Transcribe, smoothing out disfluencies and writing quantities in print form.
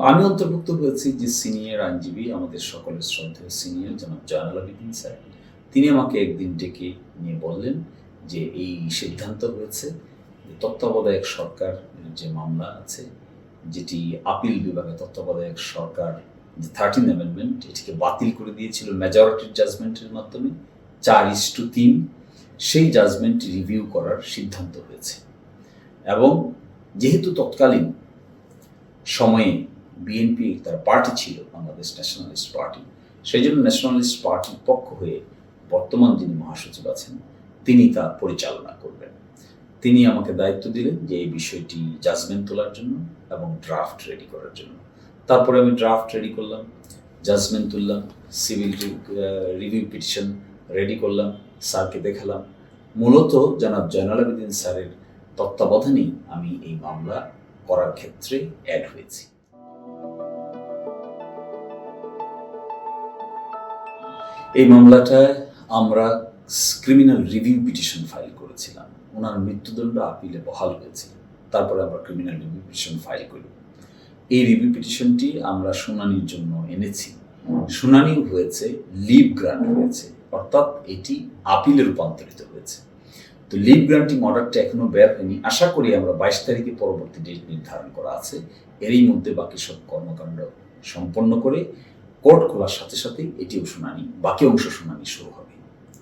আমি অন্তর্ভুক্ত হয়েছি যে সিনিয়র আইনজীবী, আমাদের সকলের শ্রদ্ধেয় সিনিয়র জনাব জয়নাল আবেদীন স্যার। তিনি আমাকে একদিন ডেকে নিয়ে বললেন যে, "এই সিদ্ধান্ত হয়েছে যে তত্ত্বাবধায়ক সরকার যে মামলা আছে, যেটি আপিল বিভাগে তত্ত্বাবধায়ক সরকার যে 13 অ্যামেন্ডমেন্ট এটিকে বাতিল করে দিয়েছিল মেজরিটির জাজমেন্টের মাধ্যমে 4:3, সেই জাজমেন্ট রিভিউ করার সিদ্ধান্ত হয়েছে। এবং যেহেতু তৎকালীন সময়ে বিএনপি তার পার্টি ছিল, বাংলাদেশ ন্যাশনালিস্ট পার্টি, সেই জন্য ন্যাশনালিস্ট পার্টির পক্ষ হয়ে বর্তমান যিনি মহাসচিব আছেন তিনি তা পরিচালনা করবেন। তিনি আমাকে দায়িত্ব দিলেন যে এই বিষয়টি জাজমেন্ট তোলার জন্য এবং ড্রাফট রেডি করার জন্য। তারপরে আমি ড্রাফট রেডি করলাম, জাজমেন্ট তুললাম, সিভিল রিভিউ পিটিশন রেডি করলাম, স্যারকে দেখালাম। মূলত জনাব জয়নাল আবেদীন স্যারের তত্ত্বাবধানেই আমি এই মামলা করার ক্ষেত্রে অ্যাড হয়েছি। এই মামলাটায় আমরা ক্রিমিনাল রিভিউ পিটিশন ফাইল করেছিলাম। ওনার মৃত্যুদণ্ড আপিলে বহাল হয়েছিল। তারপরে আমরা ক্রিমিনাল রিভিউ পিটিশন ফাইল করি। এই রিভিউ পিটিশনটি আমরা শুনানির জন্য এনেছি। শুনানিও হয়েছে, লিভ গ্রান্ট হয়েছে, অর্থাৎ এটি আপিলে রূপান্তরিত হয়েছে। তো লিভ গ্রান্টিং অর্ডারটা এখনো বের হয়নি। আশা করি আমরা 22 তারিখে পরবর্তী ডেট নির্ধারণ করা আছে। এরই মধ্যে বাকি সব কর্মকাণ্ড সম্পন্ন করে কোর্ট খোলার সাথে সাথেই এটিও শুনানি, বাকি অংশ শুনানি শুরু হবে।